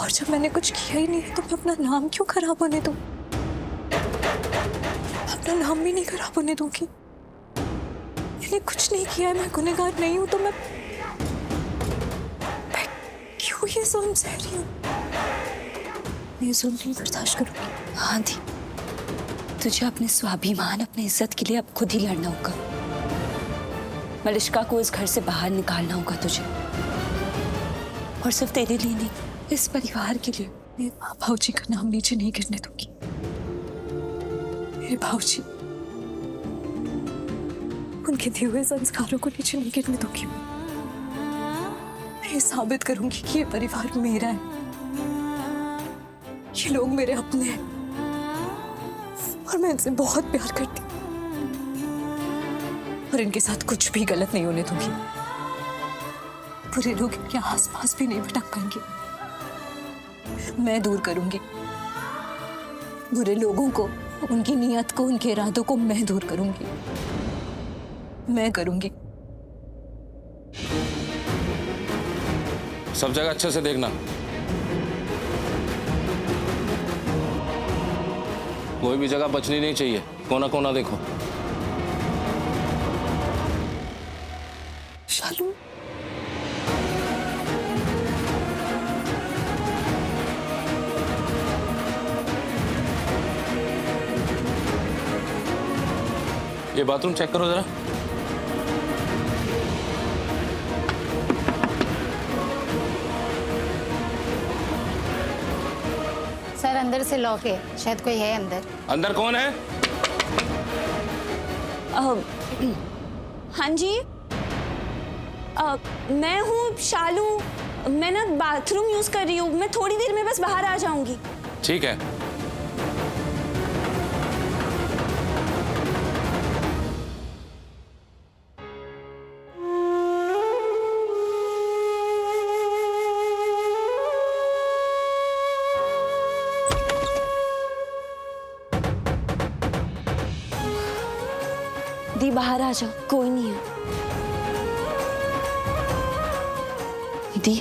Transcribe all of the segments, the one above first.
और जब मैंने कुछ किया ही नहीं है तो मैं अपना नाम क्यों खराब होने दूं? अपना नाम भी नहीं खराब होने दूंगी। मैंने कुछ नहीं किया है, मैं गुनहगार नहीं हूं, तो मैं क्यों ये जुल्म सह रही हूँ? मैं जुल्म नहीं बर्दाश्त करूंगी। हाँ दी, तुझे अपने स्वाभिमान, अपनी इज्जत के लिए अब खुद ही लड़ना होगा। मलिष्का को इस घर से बाहर निकालना होगा तुझे, और सिर्फ तेरे लिए नहीं, इस परिवार के लिए। मैं भाऊजी का नाम नीचे नहीं गिरने दूंगी। मेरे भाऊजी, उनके दिए हुए संस्कारों को नीचे नहीं गिरने दूंगी। मैं ये साबित करूंगी कि ये परिवार मेरा है, ये लोग मेरे अपने हैं और मैं इनसे बहुत प्यार करती हूँ और इनके साथ कुछ भी गलत नहीं होने दूंगी। बुरे लोग इनके आसपास भी नहीं भटक पाएंगे। मैं दूर करूंगी बुरे लोगों को, उनकी नीयत को, उनके इरादों को मैं दूर करूंगी। मैं करूंगी। सब जगह अच्छे से देखना, कोई भी जगह बचनी नहीं चाहिए, कोना कोना देखो। शालू, ये बाथरूम चेक करो जरा। सर अंदर से लॉक है, शायद कोई है अंदर। अंदर कौन है? हाँ जी, मैं हूँ शालू। मैं ना बाथरूम यूज कर रही हूँ, मैं थोड़ी देर में बस बाहर आ जाऊंगी। ठीक है। दी बाहर आ जाओ, कोई नहीं है। दी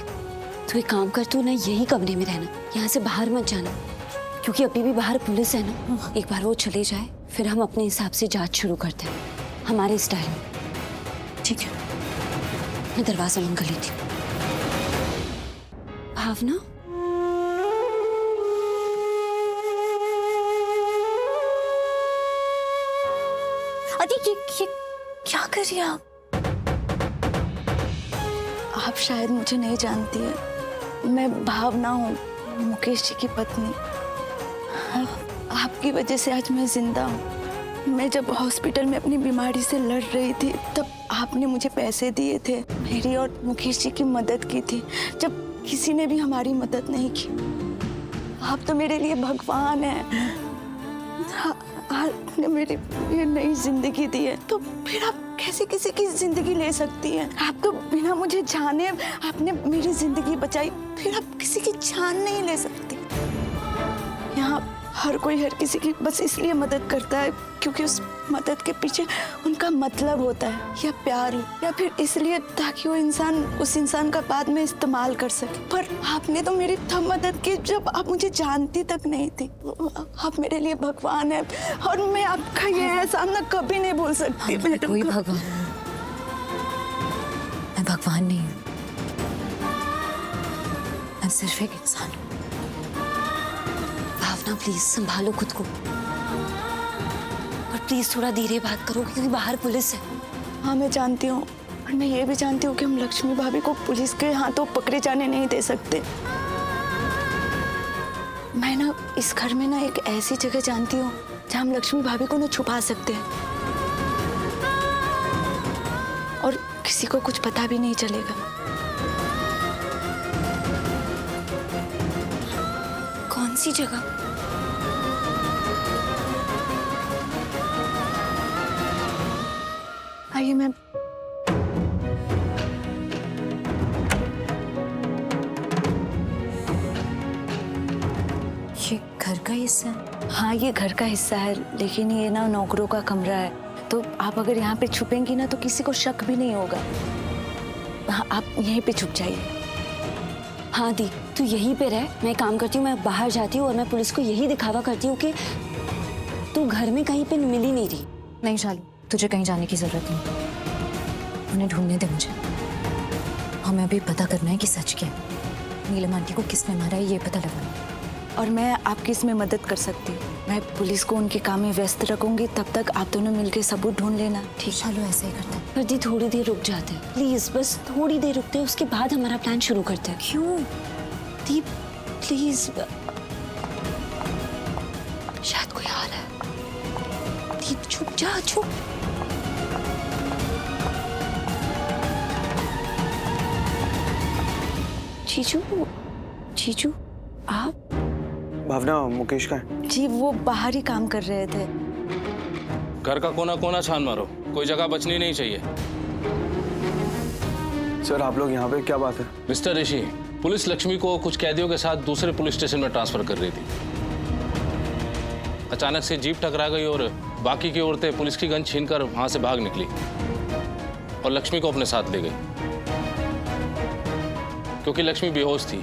तू एक काम कर, तू ना यही कमरे में रहना, यहाँ से बाहर मत जाना, क्योंकि अभी भी बाहर पुलिस है ना। एक बार वो चले जाए फिर हम अपने हिसाब से जांच शुरू करते हैं, हमारे स्टाइल में। ठीक है। मैं दरवाजा बंद कर लेती हूँ। भावना, अरे ये क्या कर रही हैं आप? आप शायद मुझे नहीं जानती है, मैं भावना हूँ, मुकेश जी की पत्नी। आपकी वजह से आज मैं जिंदा हूँ। मैं जब हॉस्पिटल में अपनी बीमारी से लड़ रही थी तब आपने मुझे पैसे दिए थे, मेरी और मुकेश जी की मदद की थी, जब किसी ने भी हमारी मदद नहीं की। आप तो मेरे लिए भगवान हैं। आपने मेरे लिए नई जिंदगी दी है, तो फिर आप कैसे किसी की जिंदगी ले सकती हैं? आप तो बिना मुझे जाने आपने मेरी जिंदगी बचाई, फिर आप किसी की जान नहीं ले सकती। यहाँ हर कोई हर किसी की बस इसलिए मदद करता है क्योंकि उस मदद के पीछे उनका मतलब होता है, या प्यार, या फिर इसलिए ताकि वो इंसान उस इंसान का बाद में इस्तेमाल कर सके। पर आपने तो मेरी तब मदद की जब आप मुझे जानती तक नहीं थी। आप मेरे लिए भगवान है और मैं आपका ये एहसान ना कभी नहीं भूल सकती। कोई भगवान नहीं, मैं भगवान नहीं हूँ, मैं सिर्फ एक इंसान हूँ। भावना प्लीज संभालो खुद को, और प्लीज थोड़ा धीरे बात करो क्योंकि बाहर पुलिस है। हाँ मैं जानती हूँ, और मैं ये भी जानती हूँ कि हम लक्ष्मी भाभी को पुलिस के हाथों पकड़े जाने नहीं दे सकते। मैं ना इस घर में ना एक ऐसी जगह जानती हूँ जहाँ हम लक्ष्मी भाभी को ना छुपा सकते हैं और किसी को कुछ पता भी नहीं चलेगा। कौन सी जगह? आइए मैम। ये घर का हिस्सा है? हाँ ये घर का हिस्सा है, लेकिन ये ना नौकरों का कमरा है, तो आप अगर यहाँ पे छुपेंगी ना तो किसी को शक भी नहीं होगा। हाँ आप यहीं पे छुप जाइए। हाँ दी, तू यहीं पे रह, मैं काम करती हूँ, मैं बाहर जाती हूँ और मैं पुलिस को यही दिखावा करती हूँ कि तू घर में कहीं पे मिल ही नहीं रही। नहीं शालू, तुझे कहीं जाने की जरूरत नहीं। उन्हें ढूंढने दे मुझे। हमें अभी पता करना है कि सच क्या है। नीलम आंटी को किसने मारा है ये पता लगाना है। और मैं आपकी इसमें मदद कर सकती हूँ। मैं पुलिस को उनके काम में व्यस्त रखूंगी, तब तक आप दोनों मिलकर सबूत ढूंढ लेना। ठीक शालू, ऐसे ही करते हैं। पर दी थोड़ी देर रुक जाते हैं प्लीज, बस थोड़ी देर रुकते हैं, उसके बाद हमारा प्लान शुरू करते हैं। क्यों? दी प्लीज, शायद कोई आ रहा है। दी चुप जा, चुप। जीजू, जीजू आप? भावना, मुकेश का है? जी वो बाहर ही काम कर रहे थे। घर का कोना कोना छान मारो, कोई जगह बचनी नहीं चाहिए। सर आप लोग यहाँ पे, क्या बात है? मिस्टर ऋषि, पुलिस लक्ष्मी को कुछ कैदियों के साथ दूसरे पुलिस स्टेशन में ट्रांसफर कर रही थी। अचानक से जीप टकरा गई और बाकी की औरतें पुलिस की गन छीनकर वहां से भाग निकली और लक्ष्मी को अपने साथ ले गई। क्योंकि लक्ष्मी बेहोश थी,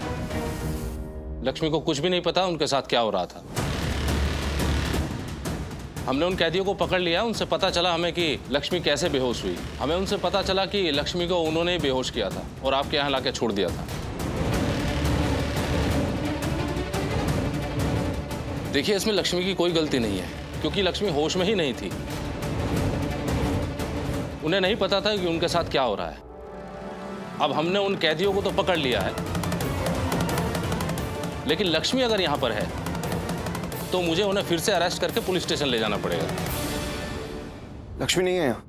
लक्ष्मी को कुछ भी नहीं पता उनके साथ क्या हो रहा था। हमने उन कैदियों को पकड़ लिया, उनसे पता चला हमें कि लक्ष्मी कैसे बेहोश हुई। हमें उनसे पता चला कि लक्ष्मी को उन्होंने ही बेहोश किया था और आपके यहाँ लाके छोड़ दिया था। देखिए, इसमें लक्ष्मी की कोई गलती नहीं है, क्योंकि लक्ष्मी होश में ही नहीं थी। उन्हें नहीं पता था कि उनके साथ क्या हो रहा है। अब हमने उन कैदियों को तो पकड़ लिया है, लेकिन लक्ष्मी अगर यहां पर है तो मुझे उन्हें फिर से अरेस्ट करके पुलिस स्टेशन ले जाना पड़ेगा। लक्ष्मी नहीं है यहाँ।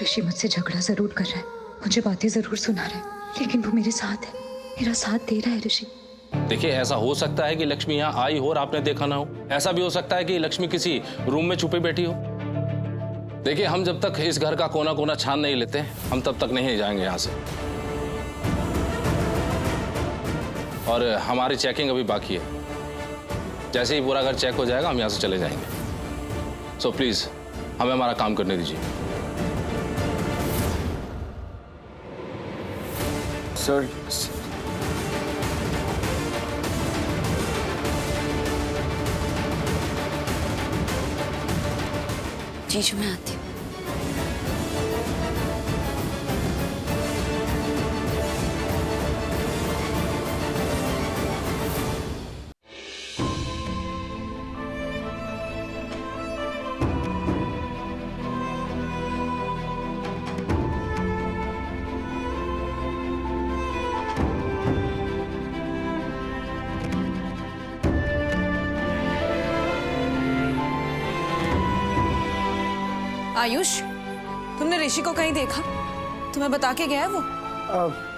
ऋषि मुझसे झगड़ा जरूर कर रहा है, मुझे बातें जरूर सुना रहा है, लेकिन वो मेरे साथ है, मेरा साथ दे रहा है ऋषि। देखिए, ऐसा हो सकता है कि लक्ष्मी यहाँ आई हो और आपने देखा ना हो। ऐसा भी हो सकता है कि लक्ष्मी किसी रूम में छुपी बैठी हो। देखिए, हम जब तक इस घर का कोना कोना छान नहीं लेते, हम तब तक नहीं जाएंगे यहाँ से। और हमारी चेकिंग अभी बाकी है। जैसे ही पूरा घर चेक हो जाएगा, हम यहाँ से चले जाएंगे। सो प्लीज हमें हमारा काम करने दीजिए। सर जीजू मैं आती हूँ। आयुष, तुमने ऋषि को कहीं देखा? तुम्हें बता के गया है वो?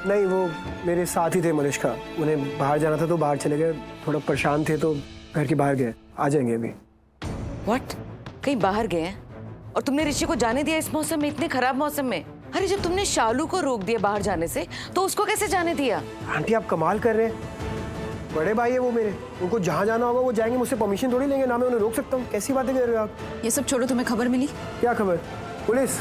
नहीं, वो मेरे साथ ही थे मनीषका। उन्हें बाहर जाना था तो बाहर चले गए। थोड़ा परेशान थे तो घर के बाहर गए, आ जाएंगे अभी। व्हाट? कहीं बाहर गए हैं? और तुमने ऋषि को जाने दिया इस मौसम में, इतने खराब मौसम में? अरे जब तुमने शालू को रोक दिया बाहर जाने से, तो उसको कैसे जाने दिया? आंटी आप कमाल कर रहे हैं। बड़े भाई है वो मेरे, उनको जहाँ जाना होगा वो जाएंगे, मुझसे परमिशन थोड़ी लेंगे ना मैं उन्हें रोक सकता हूँ। कैसी बातें कर रहे हो आप? ये सब छोड़ो, तुम्हें खबर मिली? क्या खबर? पुलिस?